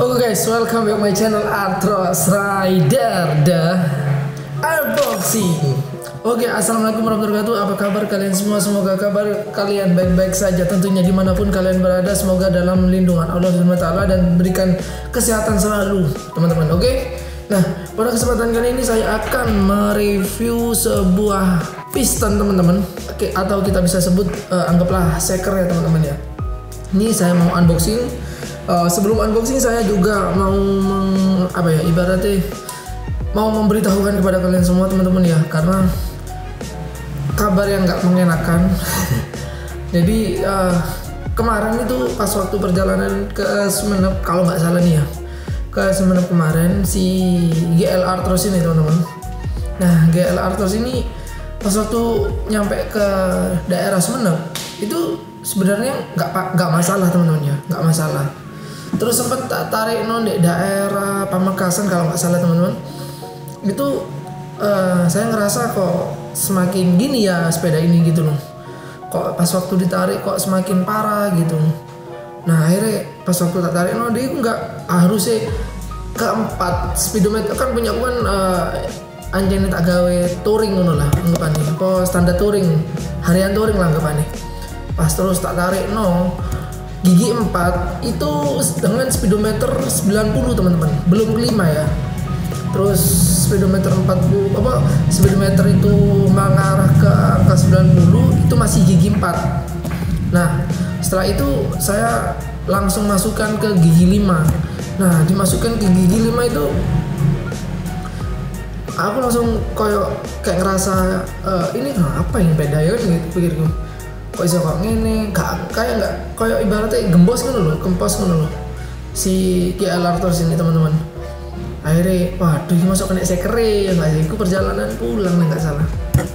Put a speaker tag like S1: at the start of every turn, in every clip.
S1: Oke guys, welcome back my channel Arthros Rider the Unboxing. Oke, assalamualaikum warahmatullahi wabarakatuh. Apa kabar kalian semua? Semoga kabar kalian baik-baik saja. Tentunya dimanapun kalian berada, semoga dalam lindungan Allah Subhanahu Wa Taala dan berikan kesehatan selalu, teman-teman. Oke. Nah, pada kesempatan kali ini saya akan mereview sebuah piston, teman-teman. Oke, atau kita bisa sebut anggaplah shaker ya, teman-teman ya. Ini saya mau unboxing. Sebelum unboxing saya juga mau ibaratnya mau memberitahukan kepada kalian semua, teman-teman ya, karena kabar yang nggak mengenakan. Jadi kemarin itu pas waktu perjalanan ke Sumeneb, kalau nggak salah nih ya, ke Sumeneb kemarin, si GL Arthros ini, teman-teman. Nah, GL Arthros ini pas waktu nyampe ke daerah Sumeneb itu sebenarnya nggak masalah, teman-teman ya, nggak masalah. Terus sempat tak tarik di daerah Pamekasan kalau nggak salah, teman-teman. Itu saya ngerasa kok semakin gini ya sepeda ini gitu loh. Kok pas waktu ditarik kok semakin parah gitu. Nah, akhirnya pas waktu tak tarik dia nggak harusnya keempat speedometer kan punya aku kan anjane tak gawe touring ngono lah anggapannya. Kok standar touring, harian touring lah anggapannya. Pas terus tak tarik gigi 4 itu dengan speedometer 90, teman-teman. Belum kelima ya. Terus speedometer 40 speedometer itu mengarah ke angka 90 itu masih gigi 4. Nah, setelah itu saya langsung masukkan ke gigi 5. Nah, dimasukkan ke gigi 5 itu aku langsung kayak ngerasa ini apa yang beda ya kan gitu pikirku. Kok bisa kok ngene, kayak ibaratnya gembos kan loh, kempos kan loh si GL Arthros ini, teman-teman. Akhirnya waduh, ini masuk kena sekere ya nggak sih, aku perjalanan pulang nggak salah,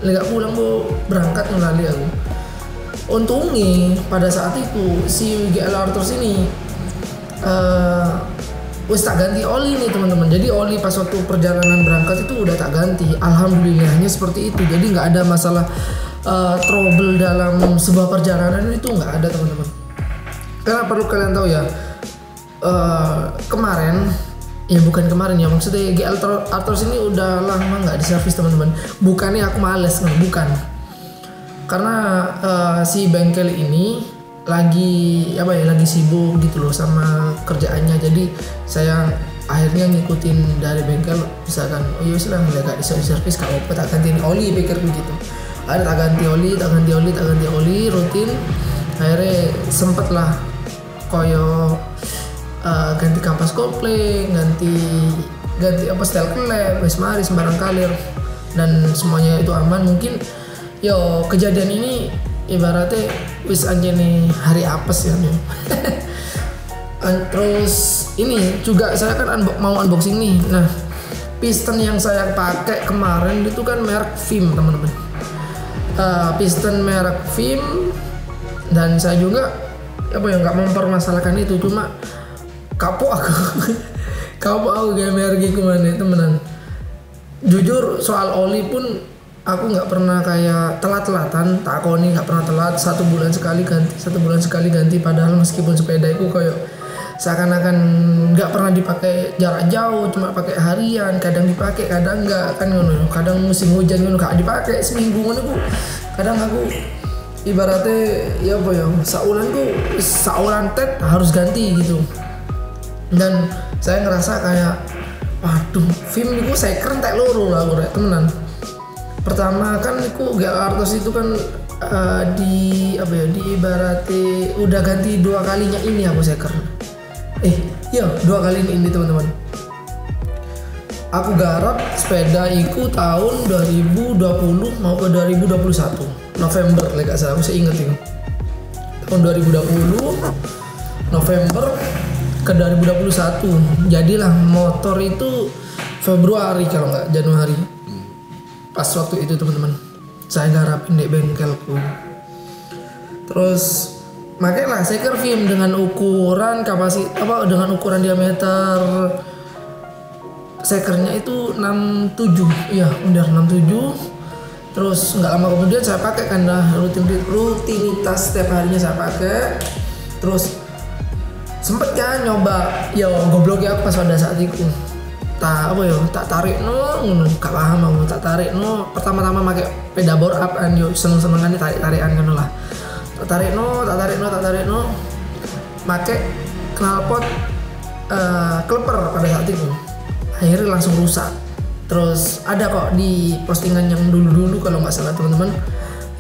S1: nggak pulang bu berangkat ngelali aku. Untungnya pada saat itu si GL Arthros ini wis tak ganti oli nih, teman-teman. Jadi oli pas waktu perjalanan berangkat itu udah tak ganti, alhamdulillahnya seperti itu. Jadi nggak ada masalah trouble dalam sebuah perjalanan itu nggak ada, teman-teman. Karena perlu kalian tahu ya, kemarin ya bukan kemarin ya, maksudnya GL Arthros ini udah lama nggak diservis, teman-teman. Bukannya aku males, bukan. Karena si bengkel ini lagi sibuk gitu loh sama kerjaannya. Jadi saya akhirnya ngikutin dari bengkel, misalkan ya sudah nggak diservis, kalau tak ganti oli, pikirku gitu. Ada tak ganti oli rutin. Akhirnya sempet lah koyo ganti kampas kopling, ganti setel klep, wis mari sembarang kalir, dan semuanya itu aman. Mungkin yo kejadian ini ibaratnya wis anjene hari apes ya. Terus ini juga saya kan mau unboxing nih. Nah, piston yang saya pakai kemarin itu kan merek Vim, teman-teman. Piston merek Vim, dan saya juga nggak mempermasalahkan itu, cuma kapok aku gak merek kemana, temenan. Jujur soal oli pun aku nggak pernah kayak telat-telatan, takoni nggak pernah telat, 1 bulan sekali ganti, padahal meskipun sepeda itu kayak seakan-akan nggak pernah dipakai jarak jauh, cuma pakai harian, kadang dipakai kadang nggak kan ngono. Kadang musim hujan ngono gak dipakai seminggu ngono. Kadang aku ibaratnya saulan tet harus ganti gitu. Dan saya ngerasa kayak waduh, Vim niku saya keren tak loro lah aku temenan. Pertama kan niku GL Arthros itu kan di ibaratnya udah ganti 2 kalinya ini aku seker. 2 kali ini, teman-teman. Aku garap sepeda iku tahun 2020 mau ke 2021 November, gak salah aku inget itu. Tahun 2020 November ke 2021. Jadilah motor itu Februari kalau nggak Januari. Pas waktu itu, teman-teman, saya garapin di bengkelku. Terus makanya lah shaker Vim dengan ukuran dengan ukuran diameter shakernya itu 67, iya benar 67. Terus nggak lama kemudian saya pakai karena rutinitas setiap harinya saya pakai. Terus sempet kan nyoba yo goblok ya pas pada saat itu tak apa yo tak tarik ngono gak paham aku tak tarik pertama-tama pakai peda bore up kan yo seneng-senengan tarik-tarikan kan lah tak tarik pakai knalpot kleper pada saat itu akhirnya langsung rusak. Terus ada kok di postingan yang dulu kalau nggak salah teman-teman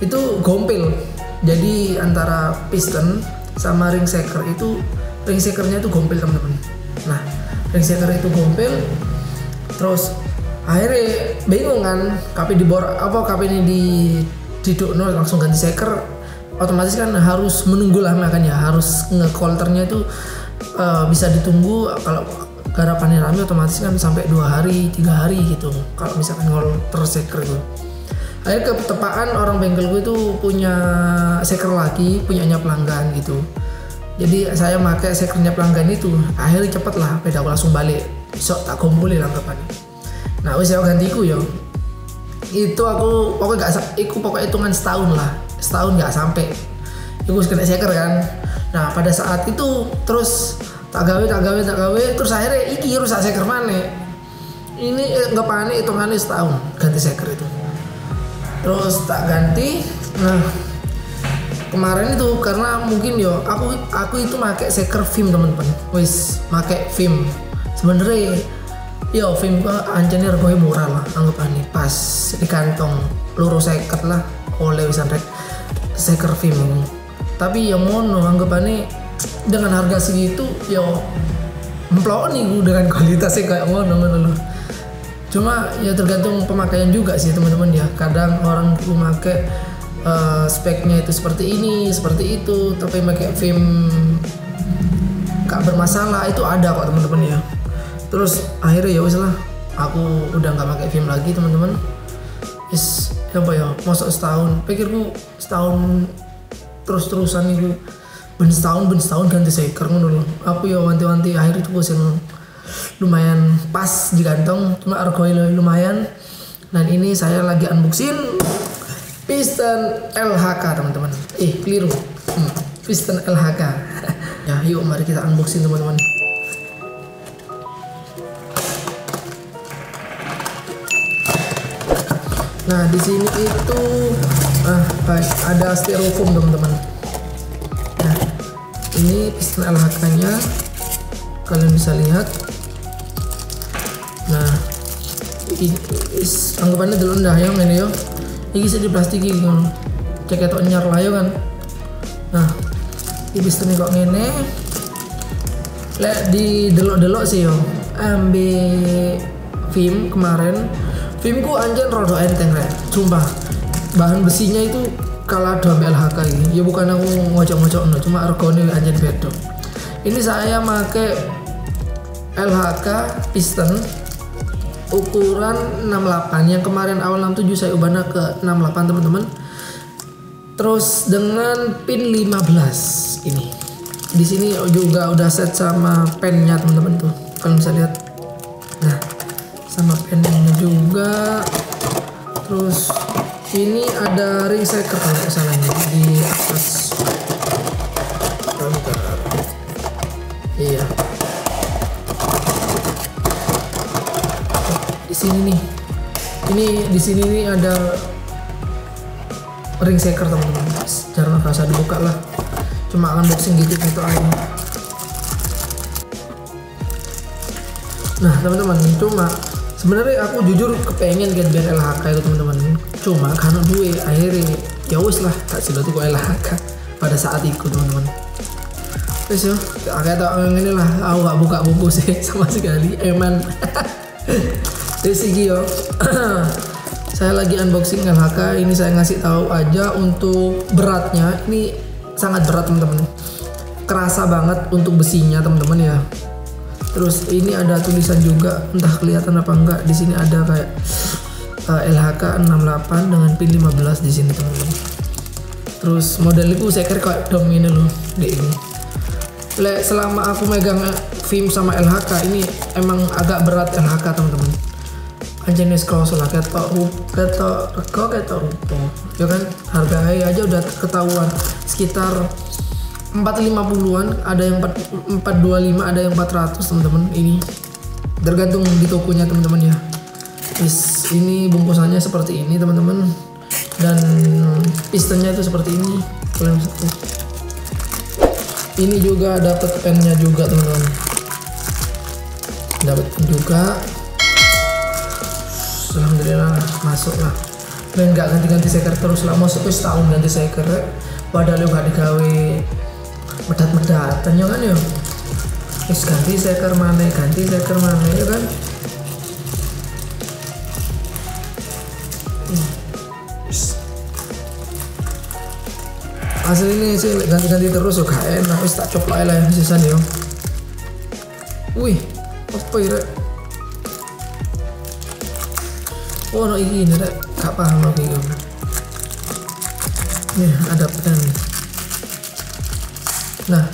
S1: itu gompel, jadi antara piston sama ring shaker itu ring shakernya itu gompel teman-teman. Nah ring shaker itu gompel, terus akhirnya bingung kan kapan dibor apa kapan ini didukno langsung ganti shaker, otomatis kan harus menunggu lama kan ya, harus nge-coulternya itu bisa ditunggu. Kalau garapannya rame otomatis kan sampai 2 hari 3 hari gitu kalau misalkan coulter shaker itu. Akhirnya ketepaan orang bengkel gue itu punya shaker lagi, punyanya pelanggan gitu. Jadi saya pakai shakernya pelanggan itu, akhirnya cepet lah peda aku langsung balik. Besok tak kumpulin langgapannya. Nah wis saya gantiku ya. Itu aku pokoknya pokoknya hitungan setahun nggak sampai. Itu kena shaker kan. Nah pada saat itu terus tak gawe terus akhirnya iki rusak shaker mana. Ini nggak panik hitungannya setahun ganti shaker itu. Terus tak ganti. Nah kemarin itu karena mungkin yo aku itu pakai shaker film teman-teman. Wis pakai film. Sebenarnya yo film anjane harganya murah lah anggapannya pas di kantong loro 50 lah oleh wisan rek shaker film. Tapi yang mono anggapannya dengan harga segitu yo memplok nih gue dengan kualitasnya kayak ngono loh. Cuma ya tergantung pemakaian juga sih teman-teman ya. Kadang orang memakai speknya itu seperti ini, seperti itu, tapi pakai film gak bermasalah itu ada kok teman-teman ya. Terus akhirnya ya wis lah, aku udah nggak pakai film lagi teman-teman. Is apa ya, masuk setahun, pikirku setahun terus-terusan itu ben setahun ganti shaker ngono lho. Aku ya wanti-wanti akhirnya itu bosen lumayan pas di kantong, cuma harganya lumayan. Dan ini saya lagi unboxing piston LHK teman-teman. Keliru. Piston LHK. Ya, yuk mari kita unboxing teman-teman. Nah, di sini itu ada styrofoam teman-teman. Nah, ini piston LHK-nya. Kalian bisa lihat. Nah, anggapannya dulu ndah ya ini yo. Iki sih di plastik iki ngono. Cek ketok nyar lah yo kan. Nah, iki pistonnya kok ngene. Lek di delok-delok sih yo. Ambil film kemarin. Filmku anjen rada enteng rek. Sumpah. Bahan besinya itu kalah do ambil LHK ini. Ya bukan aku ngocok-ngocok no, cuma regane anjen beda. Ini saya pakai LHK piston ukuran 68, yang kemarin awal 67 saya ubahnya ke 68 teman-teman. Terus dengan pin 15 ini. Di sini juga udah set sama pennya teman-teman tuh. Kalian bisa lihat. Nah, sama pennya juga. Terus ini ada ring shaker kalau nggak salah di atas. Iya. Di sini nih. Ini di sini nih ada ring shaker teman-teman. Jarang rasa dibuka lah. Cuma unboxing gitu aja. Nah, teman-teman, cuma sebenarnya aku jujur kepengen get band LHK itu teman-teman. Cuma karena duit akhirnya ya wis lah tak sudah tuh LHK pada saat itu teman-teman. Terus yo, agak tau ini lah, aku gak buka buku sih sama sekali, eman. Terus iki yo, saya lagi unboxing LHK. Ini saya ngasih tahu aja untuk beratnya. Ini sangat berat teman-teman, kerasa banget untuk besinya teman-teman ya. Terus ini ada tulisan juga, entah kelihatan apa enggak. Di sini ada kayak LHK 68 dengan pin 15 di sini teman-teman. Terus modelku saya kira kayak dom ini loh, ini. Selama aku megang film sama LHK ini emang agak berat LHK teman-teman. Anjene scroll lah ketok rupo. Ya kan harganya aja udah ketahuan sekitar 450-an, ada yang 425, ada yang 400 teman-teman. Ini tergantung di tokonya teman-teman ya. Ini bungkusannya seperti ini teman-teman, dan pistonnya itu seperti ini. Kalian bisa tuh. Ini juga dapat pennya juga teman-teman, dapat pen juga. Alhamdulillah masuk lah. Dan nggak ganti-ganti seker terus lah, masuk ke setahun ganti seker. Padahal gak digawe medat-medatan ya kan ya. Terus ganti seker mana ya kan. Hasil ini sih ganti-ganti terus ya gak enak, wis tak coplok lah yang sisa nih yo. Wih, apa ya rek? Oh no ini rek, gak paham lagi yo. Nih ada pen. Nah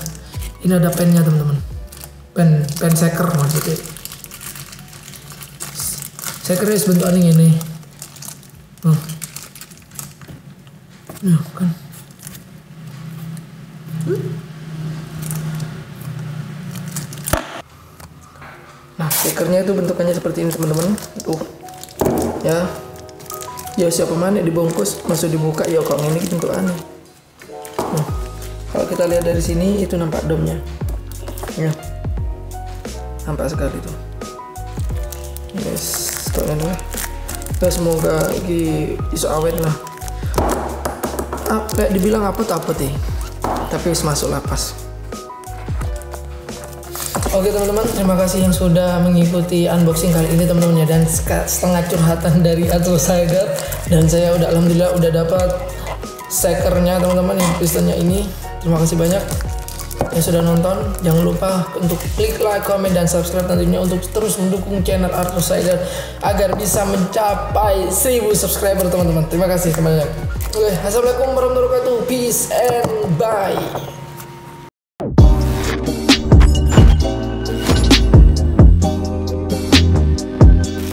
S1: ini ada pennya teman-teman, pen seker maksudnya. Sekernya bentukannya ini. Nah kan. Nah stikernya itu bentukannya seperti ini teman-teman. Tuh ya, ya siapa mana dibungkus masuk dibuka ya kok ini bentukannya. Nah, kalau kita lihat dari sini itu nampak domnya ya, nampak sekali tuh guys. Kalian lah ya, semoga ini iso awet lah. Apa dibilang apa sih, tapi masuk lapas. Oke teman-teman, terima kasih yang sudah mengikuti unboxing kali ini teman-teman ya, dan setengah curhatan dari Outsider. Dan saya udah alhamdulillah udah dapat sekernya teman-teman, yang pistonnya ini. Terima kasih banyak yang sudah nonton. Jangan lupa untuk klik like, comment, dan subscribe tentunya untuk terus mendukung channel Outsider agar bisa mencapai 1000 subscriber teman-teman. Terima kasih banyak. Oke, assalamualaikum warahmatullahi wabarakatuh. Peace and bye.